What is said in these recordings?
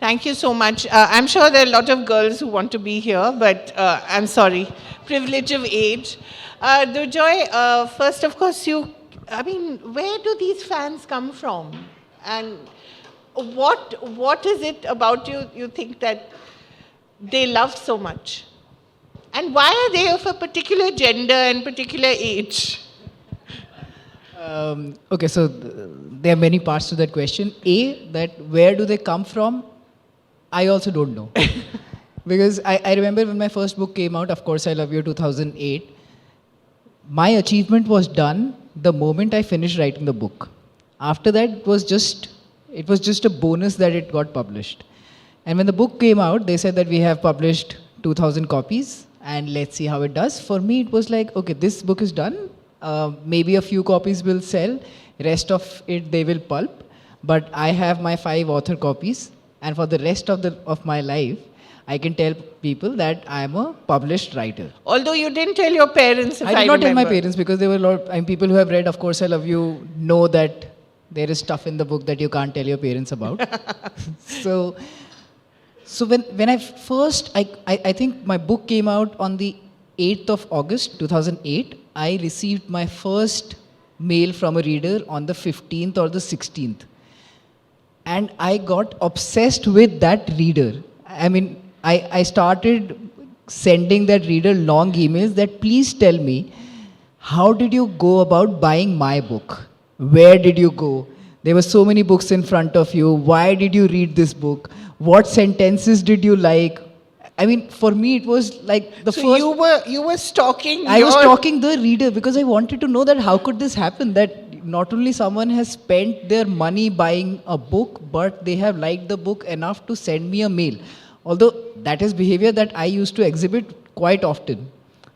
Thank you so much. I'm sure there are a lot of girls who want to be here, but I'm sorry, privilege of age. Durjoy, first, of course, where do these fans come from? And what is it about you think that they love so much? And why are they of a particular gender and particular age? Okay, so there are many parts to that question. A, that where do they come from? I also don't know. Because I remember when my first book came out, Of Course I Love You, 2008, my achievement was done the moment I finished writing the book. After that, it was just a bonus that it got published. And when the book came out, they said that we have published 2,000 copies and let's see how it does. For me, it was like, okay, this book is done. Maybe a few copies will sell. Rest of it, they will pulp. But I have my 5 author copies. And for the rest of my life, I can tell people that I am a published writer. Although you didn't tell your parents, if I did not tell my remember. parents because there were a lot of people who have read Of Course I Love You know that there is stuff in the book that you can't tell your parents about. So when I first, I think my book came out on the 8th of August 2008. I received my first mail from a reader on the 15th or the 16th. And I got obsessed with that reader. I mean, I started sending that reader long emails that please tell me, how did you go about buying my book? Where did you go? There were so many books in front of you. Why did you read this book? What sentences did you like? I mean, for me, it was like the so first... you were stalking. I was stalking the reader because I wanted to know that how could this happen, that not only someone has spent their money buying a book, but they have liked the book enough to send me a mail. Although that is behavior that I used to exhibit quite often.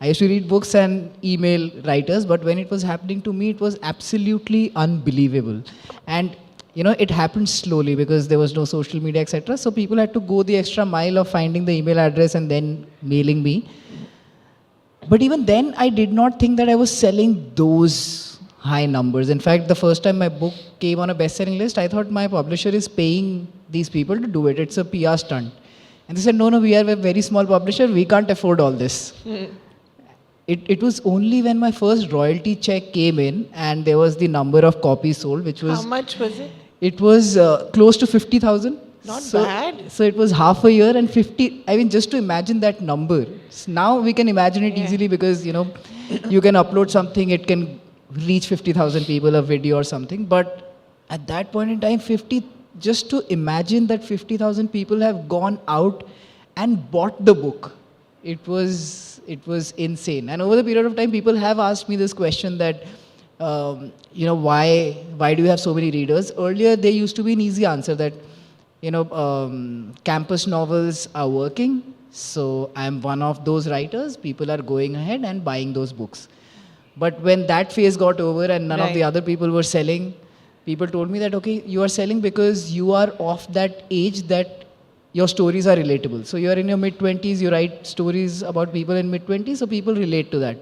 I used to read books and email writers, but when it was happening to me, it was absolutely unbelievable. And it happened slowly because there was no social media, etc. So people had to go the extra mile of finding the email address and then mailing me. But even then, I did not think that I was selling those high numbers. In fact, the first time my book came on a best-selling list, I thought my publisher is paying these people to do it. It's a PR stunt. And they said, no, we are a very small publisher. We can't afford all this. It was only when my first royalty check came in and there was the number of copies sold, which was... How much was it? It was close to 50,000. Not bad. So it was half a year and 50... I mean, just to imagine that number. Now we can imagine it easily because, you can upload something, it can reach 50,000 people, a video or something. But at that point in time, just to imagine that 50,000 people have gone out and bought the book. It was insane. And over the period of time, people have asked me this question that, why do you have so many readers? Earlier, there used to be an easy answer that, campus novels are working. So I'm one of those writers. People are going ahead and buying those books. But when that phase got over and none of the other people were selling, people told me that, okay, you are selling because you are of that age that your stories are relatable. So you are in your mid-20s, you write stories about people in mid-20s, so people relate to that.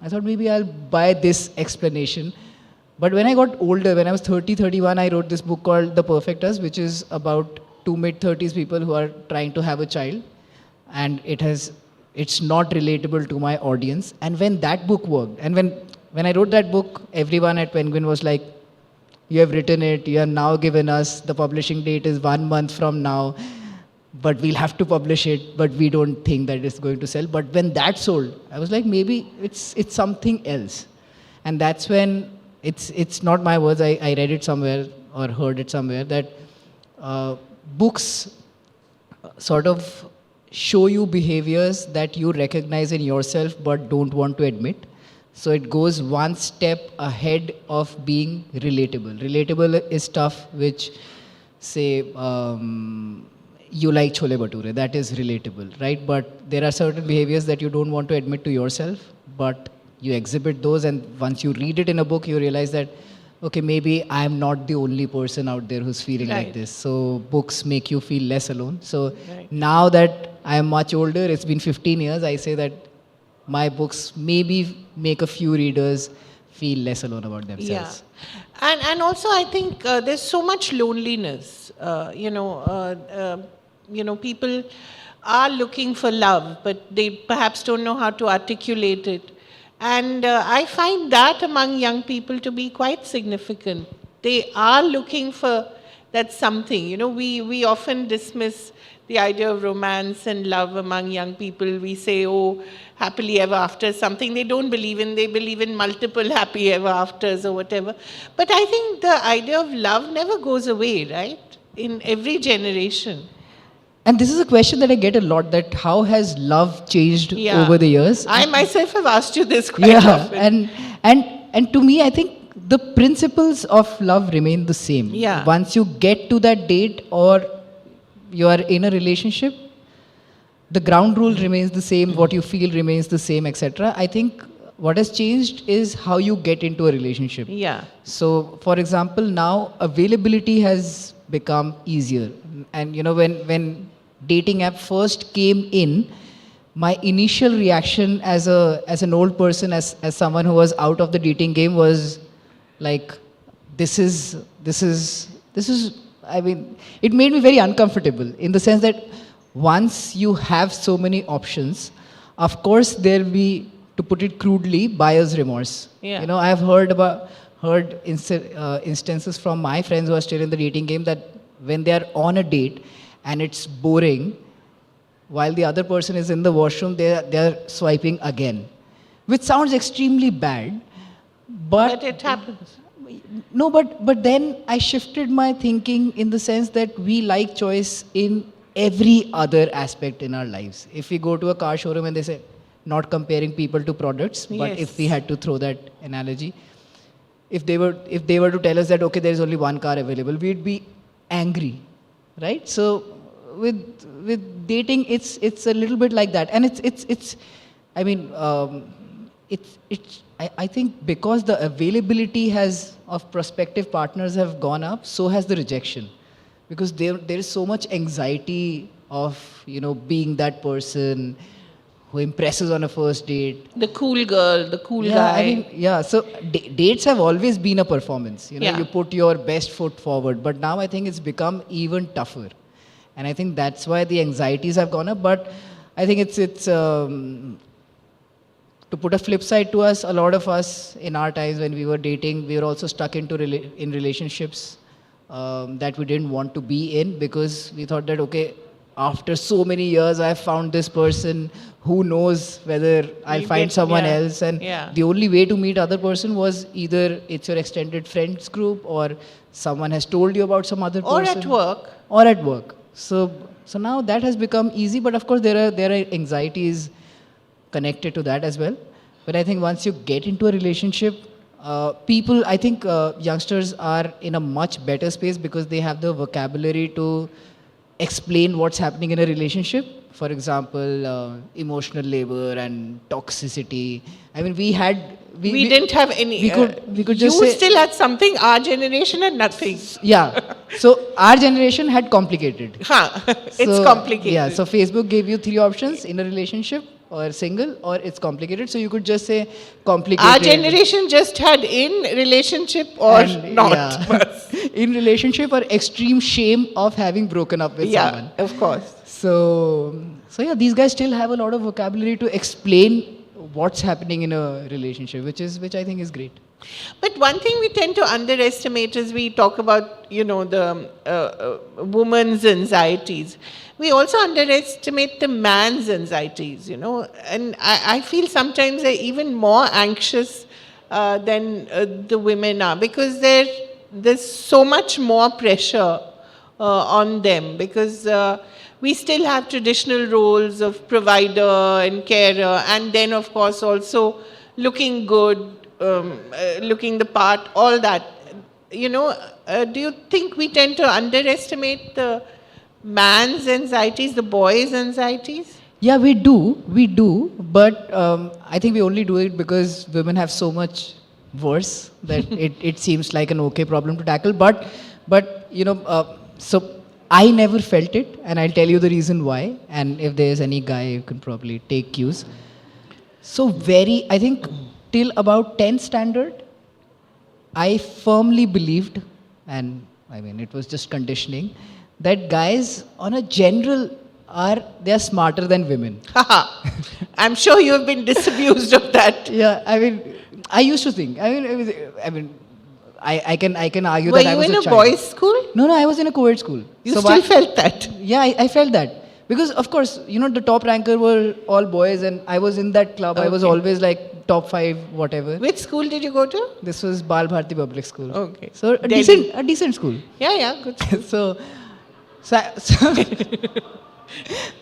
I thought maybe I'll buy this explanation. But when I got older, when I was 30, 31, I wrote this book called The Perfect Us, which is about 2 mid-30s people who are trying to have a child. And it's not relatable to my audience. And when that book worked, and when I wrote that book, everyone at Penguin was like, you have written it, you have now given us, the publishing date is 1 month from now, but we'll have to publish it, but we don't think that it's going to sell. But when that sold, I was like, maybe it's something else. And that's when, it's not my words, I read it somewhere or heard it somewhere, that books sort of show you behaviors that you recognize in yourself but don't want to admit. So it goes one step ahead of being relatable. Relatable is stuff which, say, you like chole bhature. That is relatable, right? But there are certain behaviors that you don't want to admit to yourself, but you exhibit those, and once you read it in a book, you realize that, okay, maybe I'm not the only person out there who's feeling like this. So books make you feel less alone. So now that I'm much older, it's been 15 years, I say that my books maybe make a few readers feel less alone about Yeah, themselves. and also I think there's so much loneliness. People are looking for love, but they perhaps don't know how to articulate it. And I find that among young people to be quite significant. They are looking for that something. We often dismiss the idea of romance and love among young people. We say, oh, happily ever after, something they don't believe in. They believe in multiple happy ever afters or whatever. But I think the idea of love never goes away, right? In every generation. And this is a question that I get a lot, that how has love changed Yeah. over the years? I myself have asked you this quite Yeah, often. and to me, I think the principles of love remain the same. Yeah. Once you get to that date or you are in a relationship, the ground rule remains the same, what you feel remains the same, etc. I think what has changed is how you get into a relationship. Yeah. So, for example, now availability has become easier. And when dating app first came in, my initial reaction as an old person, as someone who was out of the dating game, was like, this is I mean, it made me very uncomfortable, in the sense that once you have so many options, of course there will be, to put it crudely, buyer's remorse. Yeah. I have heard instances from my friends who are still in the dating game, that when they are on a date and it's boring, while the other person is in the washroom, they're swiping again, which sounds extremely bad. But it happens. No, but then I shifted my thinking, in the sense that we like choice in every other aspect in our lives. If we go to a car showroom and they say, not comparing people to products, but Yes. if we had to throw that analogy, if they were to tell us that, okay, there is only one car available, we'd be angry, right? So with dating, it's a little bit like that, and it's I mean, I think because the availability of prospective partners have gone up, so has the rejection, because there is so much anxiety of being that person who impresses on a first date. The cool girl, the cool Yeah, guy. I mean, yeah. So dates have always been a performance. Yeah. You put your best foot forward. But now I think it's become even tougher, and I think that's why the anxieties have gone up. But I think it's to put a flip side to us. A lot of us in our times when we were dating, we were also stuck into in relationships that we didn't want to be in, because we thought that, okay, after so many years, I've found this person. Who knows whether I'll You'll find get- someone yeah, else? And yeah. the only way to meet other person was either it's your extended friends group, or someone has told you about some other Or person. at work. Or at work. So now that has become easy, but of course there are anxieties connected to that as well. But I think once you get into a relationship, people, I think youngsters are in a much better space, because they have the vocabulary to explain what's happening in a relationship. For example, emotional labor and toxicity. I mean, We didn't have any. we could just you say, still had something. Our generation had nothing. yeah. So our generation had complicated. Huh. It's So, complicated. Yeah, so Facebook gave you 3 options: in a relationship, or single, or it's complicated. So you could just say complicated. Our generation just had in relationship or and, not. yeah, in relationship, or extreme shame of having broken up with Yeah, someone. of course. So yeah, these guys still have a lot of vocabulary to explain what's happening in a relationship, which I think is great. But one thing we tend to underestimate is we talk about, the woman's anxieties. We also underestimate the man's anxieties, and I feel sometimes they're even more anxious than the women are, because there's so much more pressure on them, because we still have traditional roles of provider and carer, and then of course also looking good, looking the part, all that. Do you think we tend to underestimate the man's anxieties, the boy's anxieties? Yeah, we do, but I think we only do it because women have so much worse that it seems like an okay problem to tackle. But so I never felt it, and I'll tell you the reason why. And if there's any guy, you can probably take cues. So I think till about 10th standard, I firmly believed, and I mean it was just conditioning, that guys on a general they are smarter than women. Haha. I'm sure you have been disabused of that. Yeah, I mean, I used to think. I can argue Were that I you was in a a child. boys' school? No, I was in a co-ed school. You So still felt that? Yeah, I felt that because of course the top ranker were all boys, and I was in that club. I was Okay. always like top 5, whatever. Which school did you go to? This was Bal Bharati Public School. Okay. So Delhi. a decent school. Yeah, yeah, good. So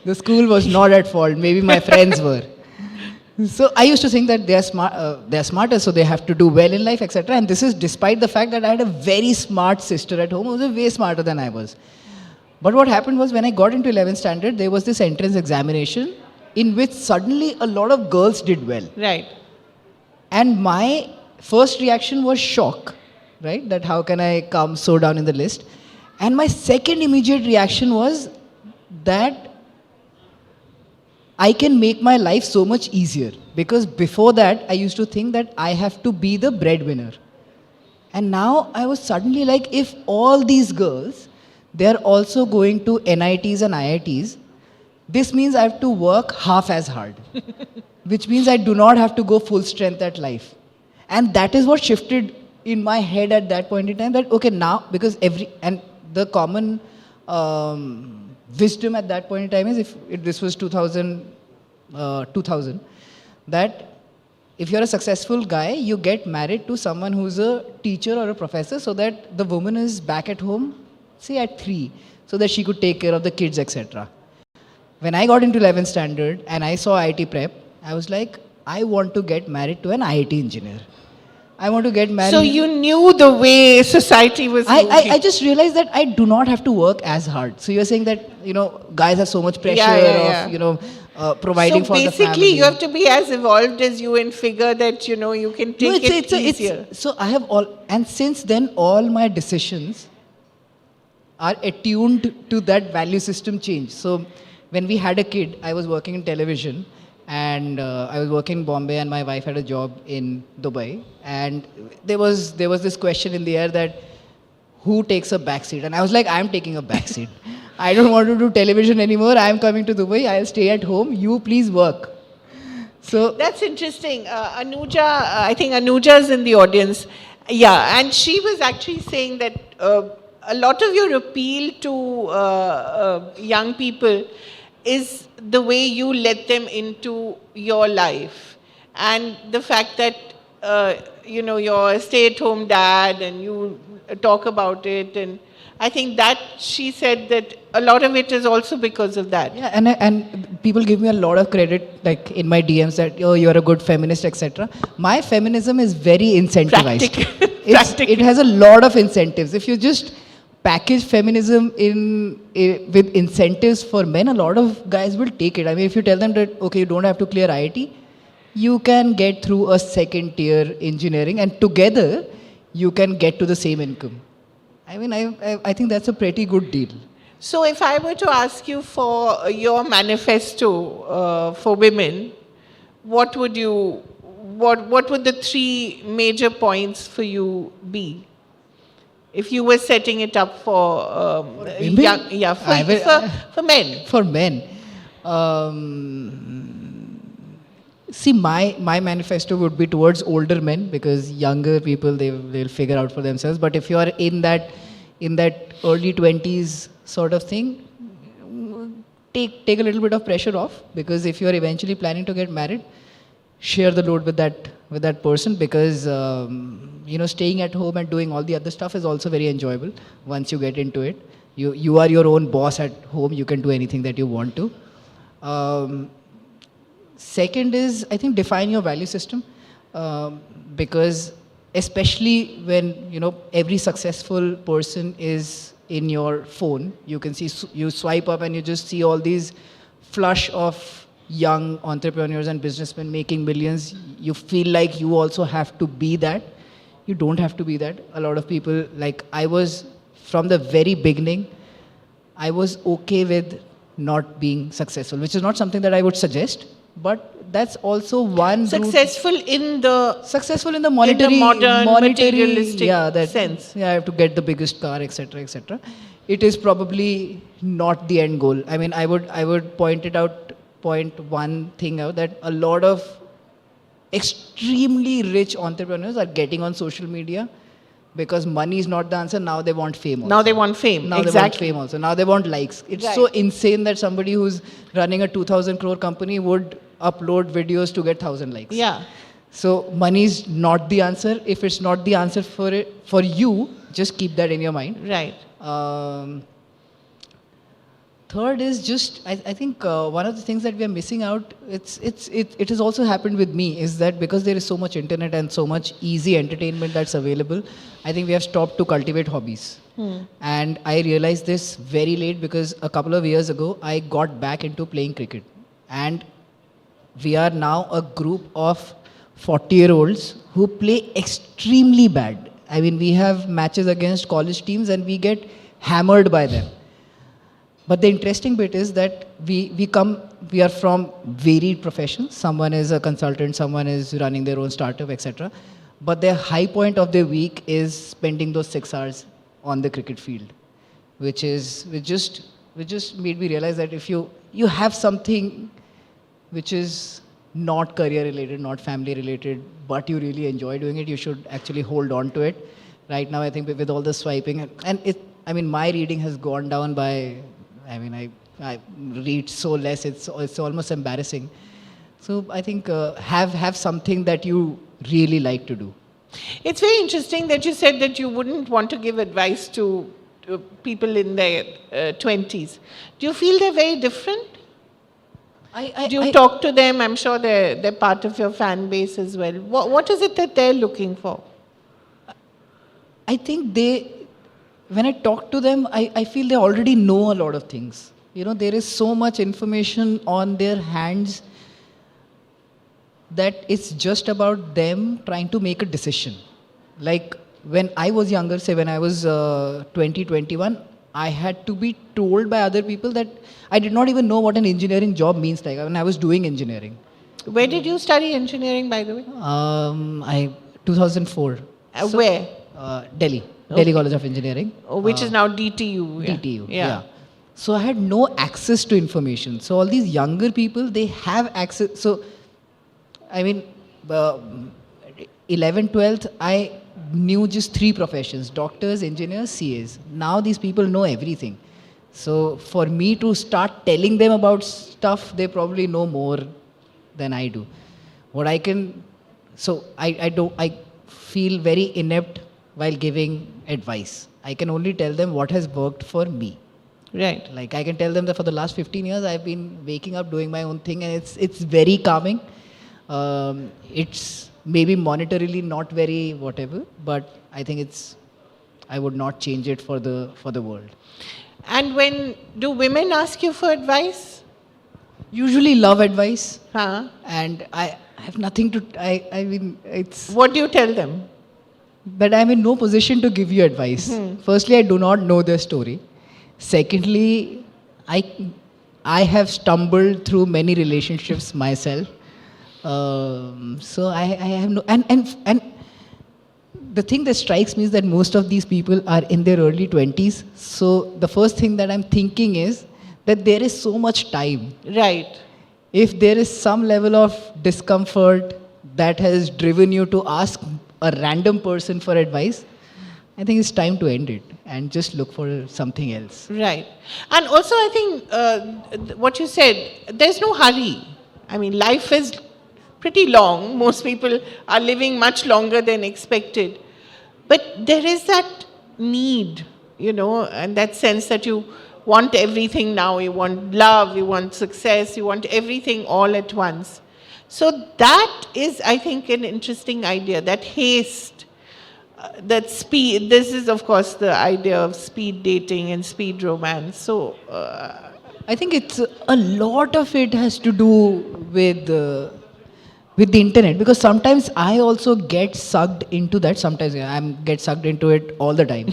the school was not at fault. Maybe my friends were. So I used to think that they are smarter, so they have to do well in life, etc. And this is despite the fact that I had a very smart sister at home who was way smarter than I was. But what happened was when I got into 11th standard, there was this entrance examination in which suddenly a lot of girls did well. Right. And my first reaction was shock, right? That how can I come so down in the list? And my second immediate reaction was that I can make my life so much easier. Because before that, I used to think that I have to be the breadwinner. And now I was suddenly like, if all these girls, they are also going to NITs and IITs, this means I have to work half as hard. Which means I do not have to go full strength at life. And that is what shifted in my head at that point in time, that okay, now, because the common wisdom at that point in time is, if this was 2000, that if you're a successful guy, you get married to someone who's a teacher or a professor, so that the woman is back at home, say at 3, so that she could take care of the kids, etc. When I got into 11th standard and I saw IT prep, I was like, I want to get married to an IT engineer. I want to get married. So you knew the way society was moving. I just realized that I do not have to work as hard. So you're saying that, guys have so much pressure of, providing so for the family. basically, you have to be as evolved as you and figure that, you can take it easier. So I have and since then, all my decisions are attuned to that value system change. So when we had a kid, I was working in television, and I was working in Bombay, and my wife had a job in Dubai, and there was this question in the air that who takes a backseat, and I was like, I'm taking a backseat. I don't want to do television anymore. I'm coming to Dubai. I'll stay at home. You please work. So that's interesting. Anuja, I think Anuja's in the audience. Yeah, and she was actually saying that a lot of your appeal to young people is the way you let them into your life, and the fact that you're a stay-at-home dad and you talk about it, and I think that she said that a lot of it is also because of that. Yeah, and people give me a lot of credit, like in my DMs, that you're a good feminist, etc. My feminism is very incentivized. It has a lot of incentives. If you just package feminism with incentives for men, a lot of guys will take it. I mean, if you tell them that, okay, you don't have to clear IIT, you can get through a second tier engineering, and together you can get to the same income. I mean, I think that's a pretty good deal. So if I were to ask you for your manifesto for women, what would the 3 major points for you be? If you were setting it up for young, for men. For men. See, my manifesto would be towards older men, because younger people, they'll figure out for themselves. But if you are in that early 20s sort of thing, take a little bit of pressure off, because if you are eventually planning to get married, share the load with that person, because staying at home and doing all the other stuff is also very enjoyable once you get into it. You are your own boss at home. You can do anything that you want to. Second is, I think, define your value system, because especially when every successful person is in your phone, you can see, you swipe up and you just see all these flush of young entrepreneurs and businessmen making millions. You feel like you also have to be that. You don't have to be that. A lot of people, like I was from the very beginning, I was okay with not being successful, which is not something that I would suggest. but that's also one route. Successful in the Successful in the monetary, modern, materialistic yeah, that sense. yeah, I have to get the biggest car, etc., etc. It is probably not the end goal. I mean, I would point one thing out, that a lot of extremely rich entrepreneurs are getting on social media because money is not the answer. Now they want fame also. Now they want fame. Now they want Exactly. fame also. Now they want likes. It's Right. so insane that somebody who's running a 2,000 crore company would upload videos to get 1,000 likes. Yeah. So money is not the answer. If it's not the answer for you, just keep that in your mind. Right. Um, Third is just, I think one of the things that we are missing out, it has also happened with me, is that because there is so much internet and so much easy entertainment that's available, I think we have stopped to cultivate hobbies. And I realized this very late, because a couple of years ago, I got back into playing cricket. And we are now a group of 40-year-olds who play extremely bad. I mean, we have matches against college teams and we get hammered by them. But the interesting bit is that we are from varied professions. Someone is a consultant, someone is running their own startup, etc. But their high point of their week is spending those 6 hours on the cricket field, which just made me realize that if you have something which is not career related, not family related, but you really enjoy doing it, you should actually hold on to it. Right now, I think with all the swiping, and my reading has gone down by, I read so less, it's almost embarrassing. So I think have something that you really like to do. It's very interesting that you said that you wouldn't want to give advice to people in their 20s. Do you feel they're very different? Do you talk to them? I'm sure they're part of your fan base as well. What is it that they're looking for? I think when I talk to them, I feel they already know a lot of things. There is so much information on their hands that it's just about them trying to make a decision. Like when I was younger, say when I was 20, 21, I had to be told by other people that I did not even know what an engineering job means like when I was doing engineering. Where did you study engineering, by the way? 2004. Where? Delhi. Delhi College of Engineering. Which is now DTU. Yeah. DTU, yeah. So I had no access to information. So all these younger people, they have access. So, 11th, 12th, I knew just 3 professions: doctors, engineers, CAs. Now these people know everything. So for me to start telling them about stuff, they probably know more than I do. I feel very inept while giving advice. I can only tell them what has worked for me. Right. Like I can tell them that for the last 15 years, I've been waking up doing my own thing, and it's very calming. It's maybe monetarily not very whatever, but I think I would not change it for the world. And do women ask you for advice? Usually love advice, Huh? and I have nothing to. It's What do you tell them? that I'm in no position to give you advice. Firstly, I do not know their story. Secondly, I have stumbled through many relationships myself. So I have no, and the thing that strikes me is that most of these people are in their early 20s. So the first thing that I'm thinking is that there is so much time. Right. If there is some level of discomfort that has driven you to ask a random person for advice, I think it's time to end it and just look for something else. Right. And also, I think what you said, there's no hurry. Life is pretty long. Most people are living much longer than expected. But there is that need, and that sense that you want everything now. You want love, you want success, you want everything all at once. So that is, I think, an interesting idea, that haste, that speed. This is, of course, the idea of speed dating and speed romance. So I think it's a lot of it has to do with the internet, because sometimes I also get sucked into that. Sometimes I get sucked into it all the time.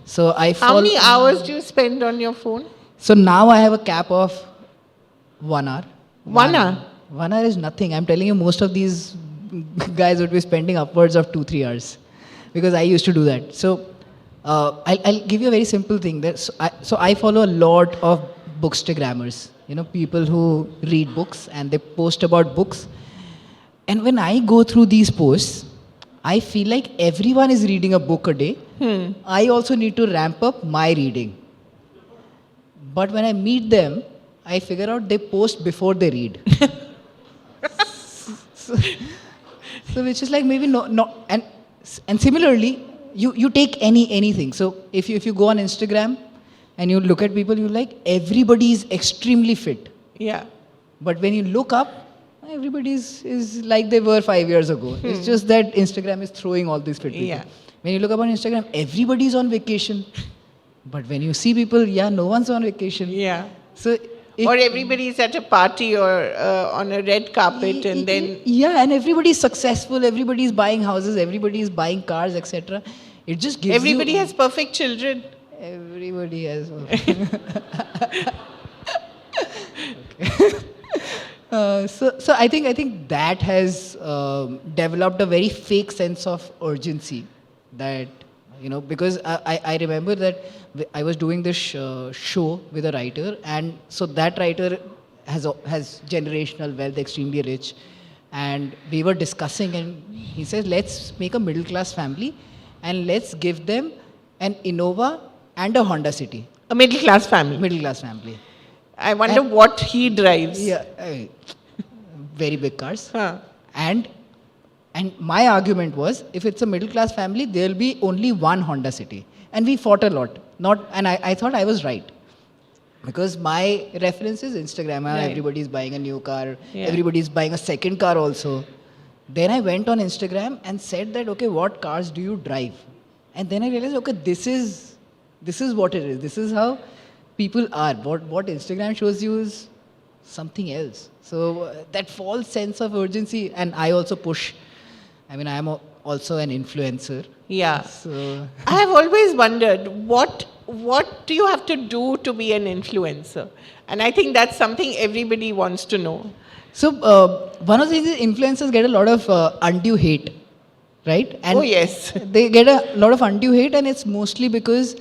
So how many hours do you spend on your phone? So now I have a cap of 1 hour. 1 hour? 1 hour is nothing. I'm telling you, most of these guys would be spending upwards of 2-3 hours, because I used to do that. So I'll give you a very simple thing. So I follow a lot of bookstagrammers. People who read books and they post about books. And when I go through these posts, I feel like everyone is reading a book a day. I also need to ramp up my reading. But when I meet them, I figure out they post before they read. So which is like maybe no, and similarly, you take anything. So if you go on Instagram and you look at people, you like everybody is extremely fit. Yeah. But when you look up, everybody is like they were 5 years ago. It's just that Instagram is throwing all these fit people. Yeah. When you look up on Instagram, everybody is on vacation. But when you see people, no one's on vacation. Yeah. So or everybody is at a party or on a red carpet, and then... Yeah, and everybody is successful, everybody is buying houses, everybody is buying cars, etc. It just gives everybody has perfect children. Everybody has... So I think that has developed a very fake sense of urgency, that because I remember that I was doing this show with a writer, and so that writer has generational wealth, extremely rich, and we were discussing, and he says, let's make a middle class family and let's give them an Innova and a Honda City. A middle class family. Middle class family. I wonder what he drives. Yeah, very big cars. Huh. And my argument was, if it's a middle class family, there'll be only one Honda City. And we fought a lot. And I thought I was right. Because my reference is Instagram. Right. Everybody's buying a new car. Yeah. Everybody's buying a second car also. Then I went on Instagram and said that, okay, what cars do you drive? And then I realized, okay, this is what it is. This is how people are. What Instagram shows you is something else. So that false sense of urgency, and I also push. I mean, I am also an influencer. Yeah. So I have always wondered, what do you have to do to be an influencer? And I think that's something everybody wants to know. So one of the things is influencers get a lot of undue hate, right? And oh, yes. They get a lot of undue hate, and it's mostly because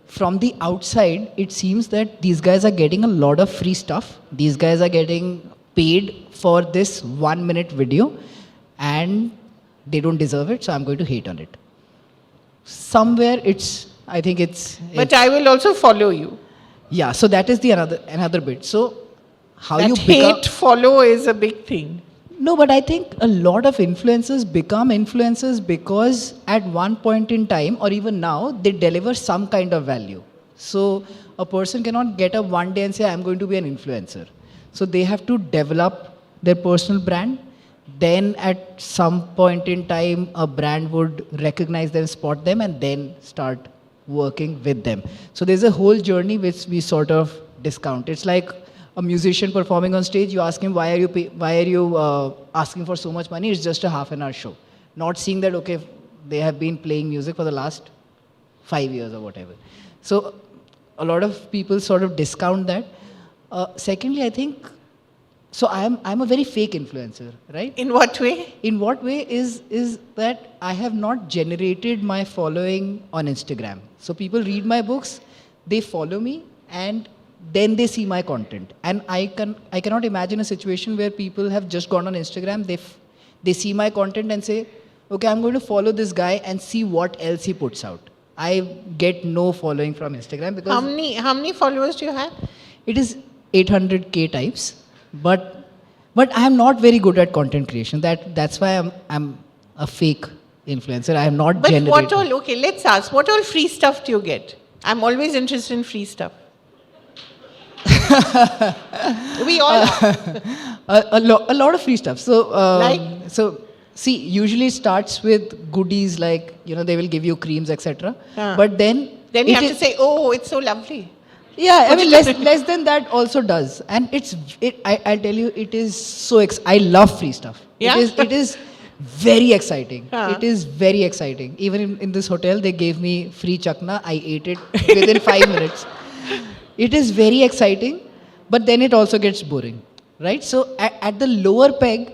from the outside, it seems that these guys are getting a lot of free stuff. These guys are getting paid for this 1 minute video, and they don't deserve it, so I'm going to hate on it. Somewhere I think it's... But I will also follow you. Yeah, so that is the another bit. So how that you hate follow is a big thing. No, but I think a lot of influencers become influencers because at one point in time, or even now, they deliver some kind of value. So a person cannot get up one day and say, I'm going to be an influencer. So they have to develop their personal brand. Then at some point in time, a brand would recognize them, spot them, and then start working with them. So there's a whole journey which we sort of discount. It's like a musician performing on stage. You ask him, why are you asking for so much money? It's just a half-an-hour show. Not seeing that, okay, they have been playing music for the last 5 years or whatever. So a lot of people sort of discount that. Secondly, I think, so I'm a very fake influencer, right? In what way? In what way is that I have not generated my following on Instagram. So people read my books, they follow me, and then they see my content. And I cannot imagine a situation where people have just gone on Instagram, they see my content and say, okay, I'm going to follow this guy and see what else he puts out. I get no following from Instagram because... How many followers do you have? It is 800K types. But I am not very good at content creation. That's why I'm a fake influencer. I am not generating. But what all, okay, let's ask, what all free stuff do you get? I'm always interested in free stuff. We all are. a lot of free stuff. So, like? So see, usually it starts with goodies like, they will give you creams, etc. But then you have to say, oh, it's so lovely. Yeah, I mean, less than that also does. And I'll tell you, it is so, I love free stuff. Yeah? It is very exciting. It is very exciting. Even in this hotel, they gave me free chakna. I ate it within 5 minutes. It is very exciting, but then it also gets boring. right? So at the lower peg,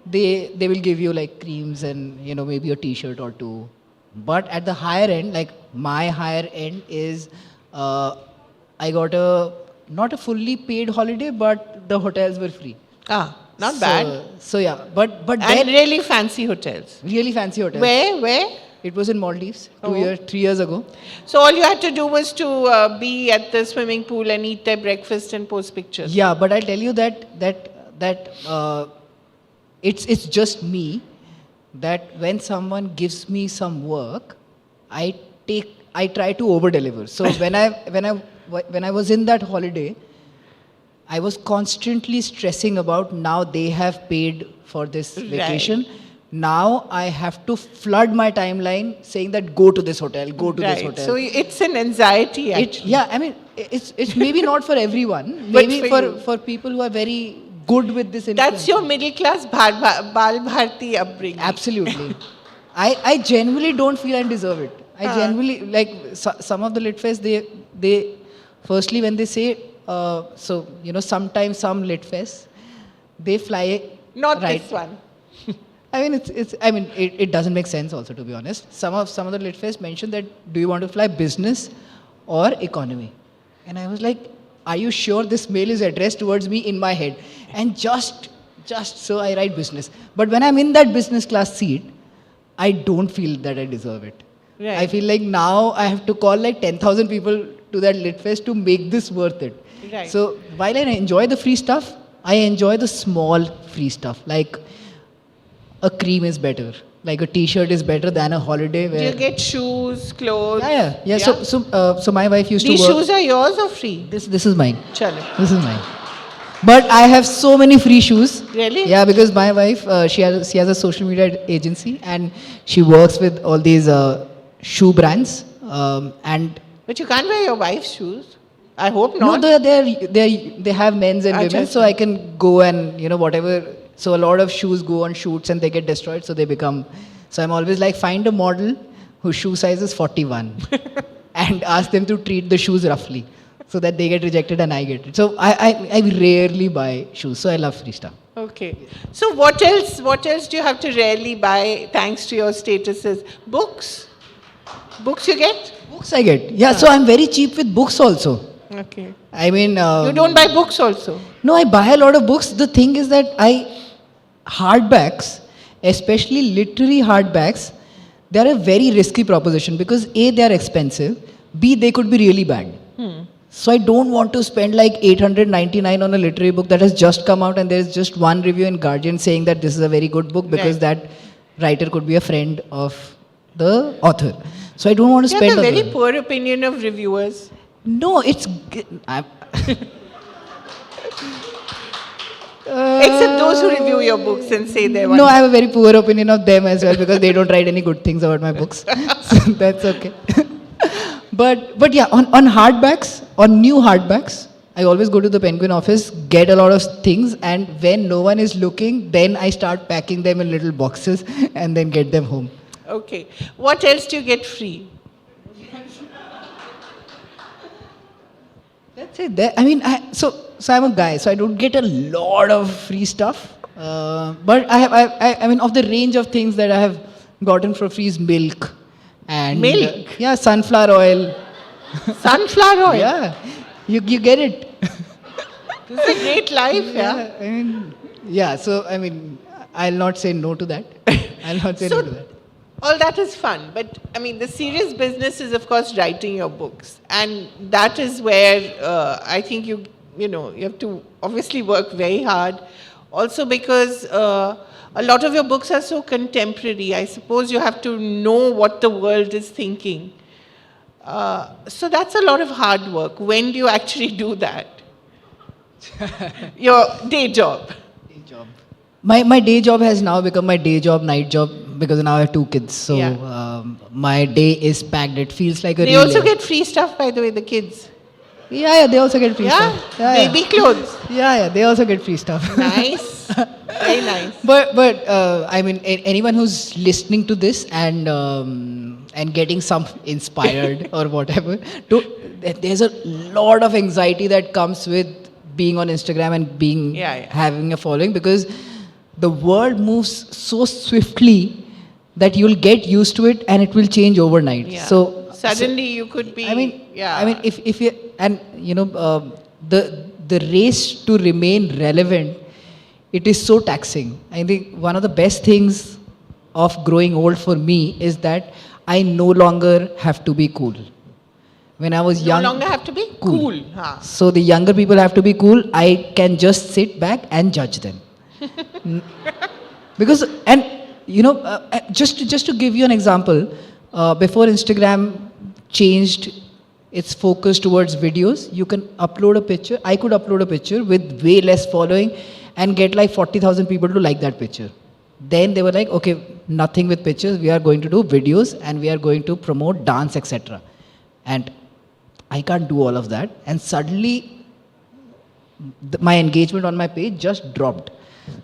they will give you like creams and maybe a T-shirt or two. But at the higher end, like my higher end is, I got a not a fully paid holiday, but the hotels were free. Ah, not bad. So yeah, but And then really fancy hotels. really fancy hotels. Where? It was in Maldives Oh. 3 years ago. So all you had to do was to be at the swimming pool and eat their breakfast and post pictures. Yeah, but I tell you that it's just me that when someone gives me some work, I try to over deliver. So when I was in that holiday, I was constantly stressing about now they have paid for this Right. vacation. Now I have to flood my timeline saying that go to this hotel, go to this Right. hotel. So it's an anxiety It, actually. yeah, I mean, it's maybe not for everyone. But Maybe for you. for people who are very good with this That's influence. your middle class Bal Bharti upbringing. Absolutely. I genuinely don't feel I deserve it. I genuinely, like, some of the lit fest, they firstly, when they say, sometimes some lit fest, they fly. Not right. this one. I mean, it doesn't make sense also, to be honest. Some of the lit fest mentioned that, do you want to fly business or economy? And I was like, are you sure this mail is addressed towards me in my head? And just so I write business. But when I'm in that business class seat, I don't feel that I deserve it. Right. I feel like now I have to call like 10,000 people to that lit fest to make this worth it. Right. So while I enjoy the free stuff, I enjoy the small free stuff. Like a cream is better. Like a T-shirt is better than a holiday Do where. you get shoes, clothes? Yeah. So my wife used These to work. shoes are yours or free? This is mine. Chalo. This is mine. But I have so many free shoes. Really? Yeah, because my wife, she has a social media agency and she works with all these shoe brands. And But you can't wear your wife's shoes. I hope no, not. they have men's and Achha, women's, so I can go and whatever. So a lot of shoes go on shoots and they get destroyed, so they become. So I'm always like, find a model whose shoe size is 41 and ask them to treat the shoes roughly so that they get rejected and I get it. So I rarely buy shoes, so I love free stuff. Okay. So what else? What else do you have to rarely buy thanks to your statuses? Books. Books you get? Books I get. Yeah, so I'm very cheap with books also. Okay. I mean, You don't buy books also. no, I buy a lot of books. The thing is that hardbacks, especially literary hardbacks, they are a very risky proposition because A, they are expensive, B, they could be really bad. So I don't want to spend like 899 on a literary book that has just come out and there's just one review in Guardian saying that this is a very good book because Right. that writer could be a friend of the author. So I don't want to You spend have a on very that. poor opinion of reviewers. No, it's. Except those who review your books and say they're No, I have a very poor opinion of them as well because they don't write any good things about my books. So that's okay. but yeah, on hardbacks, on new hardbacks, I always go to the Penguin office, get a lot of things, and when no one is looking, then I start packing them in little boxes and then get them home. Okay. What else do you get free? That's it. I mean, so I'm a guy, so I don't get a lot of free stuff. But I mean, of the range of things that I have gotten for free is milk. And Milk? yeah, sunflower oil. Sunflower oil. Yeah, you get it. This is a great life, yeah. I mean, yeah. So I mean, I'll not say no to that. I'll not say So- no to that. All that is fun, but I mean, the serious business is, of course, writing your books, and that is where I think you have to obviously work very hard. Also, because a lot of your books are so contemporary, I suppose you have to know what the world is thinking. So that's a lot of hard work. When do you actually do that? Your day job. Day job. My day job has now become my day job, night job, because now I have 2 kids. So Yeah. my day is packed. It feels like a They real also day. get free stuff, by the way, the kids. Yeah, they also get free Yeah? stuff. Yeah, Baby clothes. yeah, they also get free stuff. Nice. Very nice. But I mean, anyone who's listening to this and getting some inspired or whatever, there's a lot of anxiety that comes with being on Instagram and being Yeah. having a following, because the world moves so swiftly that you'll get used to it and it will change overnight. Yeah. So Suddenly you could be. I mean, if you, and the race to remain relevant, it is so taxing. I think one of the best things of growing old for me is that I no longer have to be cool. When I was young, no longer have to be cool. Huh. so the younger people have to be cool. I can just sit back and judge them. Because, and just to give you an example, before Instagram changed its focus towards videos, you can upload a picture. I could upload a picture with way less following and get like 40,000 people to like that picture. Then they were like, okay, nothing with pictures. We are going to do videos and we are going to promote dance, etc. And I can't do all of that. And suddenly, my engagement on my page just dropped.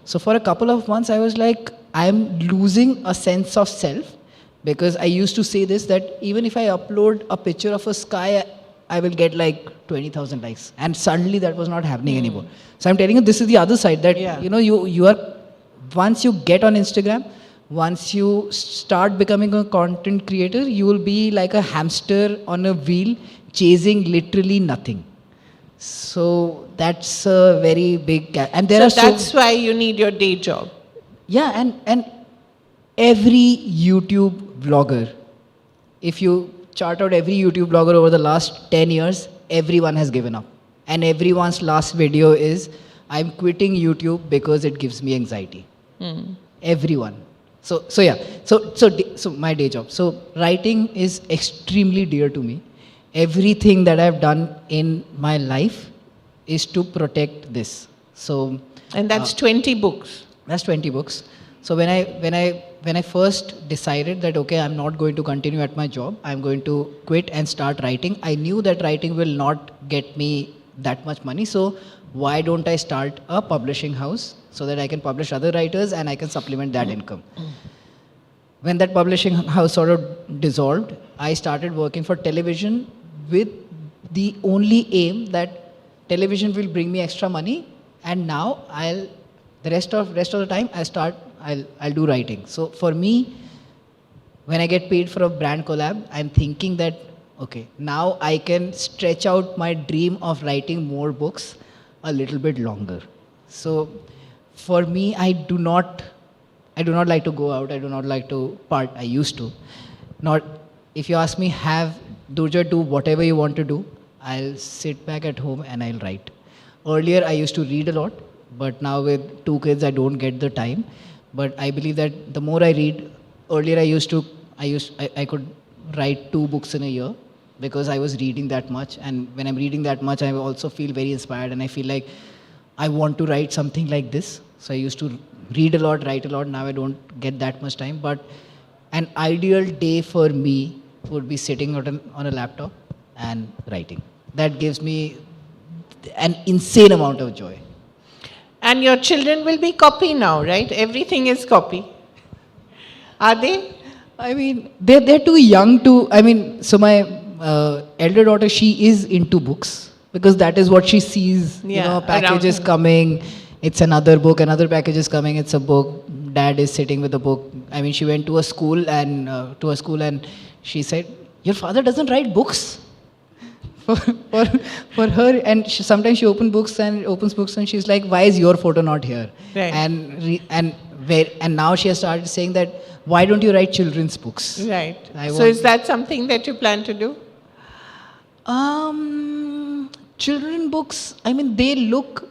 So for a couple of months, I was like, I'm losing a sense of self, because I used to say this, that even if I upload a picture of a sky, I will get like 20,000 likes. And suddenly that was not happening anymore. So I'm telling you, this is the other side, that, you are, once you get on Instagram, once you start becoming a content creator, you will be like a hamster on a wheel chasing literally nothing. So that's a very big gap. And there So that's why you need your day job. Yeah, and every YouTube vlogger, if you chart out every YouTube vlogger over the last 10 years, everyone has given up. And everyone's last video is, I'm quitting YouTube because it gives me anxiety. Everyone. So my day job. So writing is extremely dear to me. Everything that I've done in my life is to protect this. So, and that's 20 books. That's 20 books. So when I first decided that, okay, I'm not going to continue at my job, I'm going to quit and start writing, I knew that writing will not get me that much money. So why don't I start a publishing house so that I can publish other writers and I can supplement that income? When that publishing house sort of dissolved, I started working for television with the only aim that television will bring me extra money, and now the rest of the time I'll do writing. So for me, when I get paid for a brand collab, I'm thinking that, okay, now I can stretch out my dream of writing more books a little bit longer. So for me, I do not like to go out. I do not like to part. I used to. Not, if you ask me, have Durjoy do whatever you want to do, I'll sit back at home and I'll write. Earlier, I used to read a lot, but now with 2 kids, I don't get the time. But I believe that the more I read, earlier I could write 2 books in a year because I was reading that much. And when I'm reading that much, I also feel very inspired and I feel like I want to write something like this. So I used to read a lot, write a lot. Now I don't get that much time. But an ideal day for me would be sitting on a laptop and writing. That gives me an insane amount of joy. And your children will be copy now, right? Everything is copy. Are they? I mean, they're too young to. I mean, so my elder daughter, she is into books because that is what she sees. Yeah, package is coming. It's another book. Another package is coming. It's a book. Dad is sitting with a book. I mean, she went to a school and she said, "Your father doesn't write books." For her, and sometimes she opens books and she's like, "Why is your photo not here?" Right. And now she has started saying that, "Why don't you write children's books?" Right. So is that something that you plan to do? Children books, I mean, they look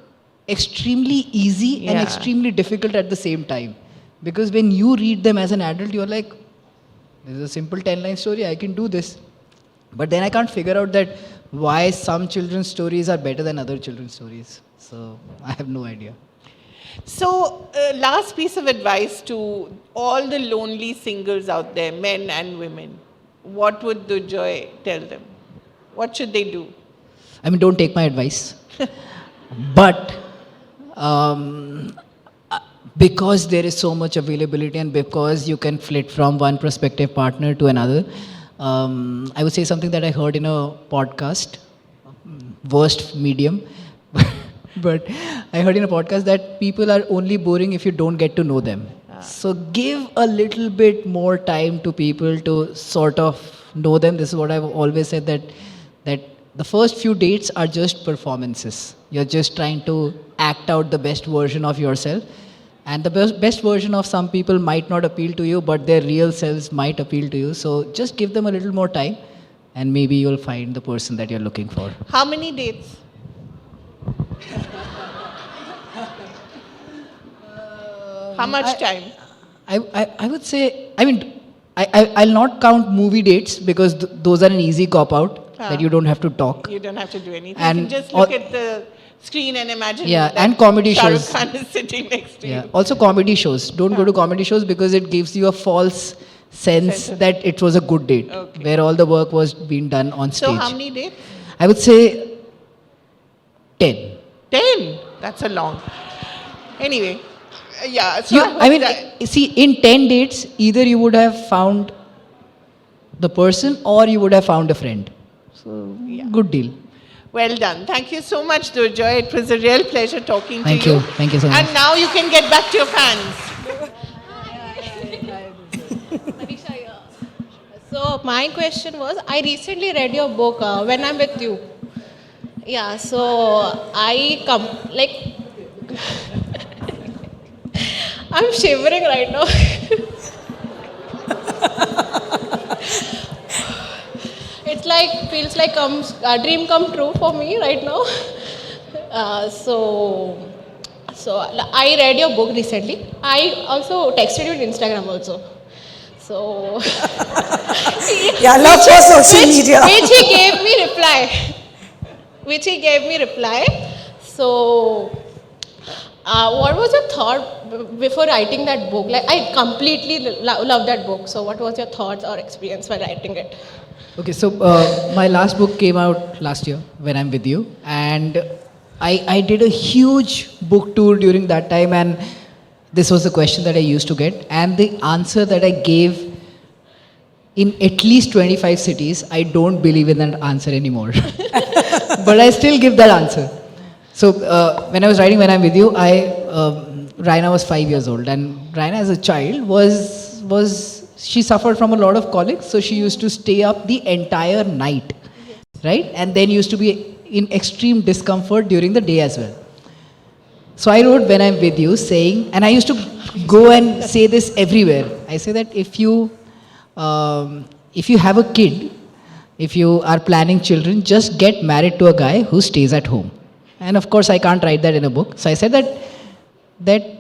extremely easy and extremely difficult at the same time. Because when you read them as an adult, you're like, this is a simple 10-line story, I can do this. But then I can't figure out that why some children's stories are better than other children's stories. So I have no idea. So, last piece of advice to all the lonely singles out there, men and women. What would Durjoy tell them? What should they do? I mean, don't take my advice. But because there is so much availability and because you can flit from one prospective partner to another, I would say something that I heard in a podcast, worst medium. But I heard in a podcast that people are only boring if you don't get to know them. So give a little bit more time to people to sort of know them. This is what I've always said, that the first few dates are just performances. You're just trying to act out the best version of yourself. And the best version of some people might not appeal to you, but their real selves might appeal to you. So just give them a little more time, and maybe you'll find the person that you're looking for. How many dates? How much time? I would say, I'll not count movie dates because those are an easy cop out that you don't have to talk. You don't have to do anything. And you can just look at the screen and imagine. Yeah, that and comedy Shah Rukh shows. Khan is sitting next to Yeah, you. also comedy shows. Don't go to comedy shows because it gives you a false sense that it was a good date, where all the work was being done on stage. So how many dates? I would say 10. 10. That's a long. Anyway, yeah. So You, I hope that- see, in 10 dates, either you would have found the person or you would have found a friend. So, good deal. Well done. Thank you so much, Durjoy. It was a real pleasure talking Thank to you. you. Thank you so much. And now you can get back to your fans. So my question was, I recently read your book, When I'm With You. Yeah, so I come, like, I'm shivering right now. It's like, feels like a dream come true for me right now. So I read your book recently. I also texted you on Instagram also. So, Yeah, love for social media. Which he gave me reply. So, what was your thought before writing that book? Like, I completely love that book. So, what was your thoughts or experience while writing it? Okay, so my last book came out last year, When I'm With You, and I did a huge book tour during that time, and this was the question that I used to get, and the answer that I gave in at least 25 cities, I don't believe in that answer anymore. But I still give that answer. So when I was writing When I'm With You, Raina was 5 years old, and Raina as a child she suffered from a lot of colics, so she used to stay up the entire night, right? And then used to be in extreme discomfort during the day as well. So I wrote When I'm With You saying, and I used to go and say this everywhere. I say that if you have a kid, if you are planning children, just get married to a guy who stays at home. And of course, I can't write that in a book. So I said that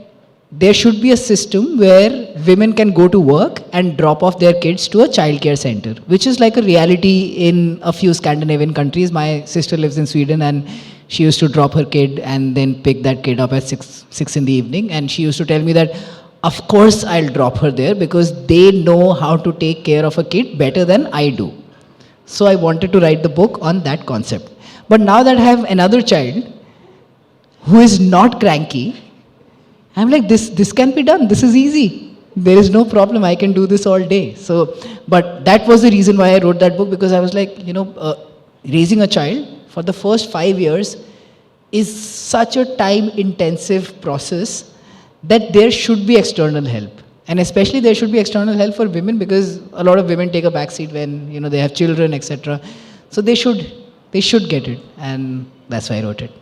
there should be a system where women can go to work and drop off their kids to a childcare center, which is like a reality in a few Scandinavian countries. My sister lives in Sweden, and she used to drop her kid and then pick that kid up at 6 in the evening. And she used to tell me that, of course, I'll drop her there because they know how to take care of a kid better than I do. So I wanted to write the book on that concept. But now that I have another child who is not cranky, I'm like, this can be done. This is easy. There is no problem. I can do this all day. So, but that was the reason why I wrote that book, because I was like, raising a child for the first 5 years is such a time-intensive process that there should be external help. And especially there should be external help for women, because a lot of women take a backseat when they have children, etc. So they should get it, and that's why I wrote it.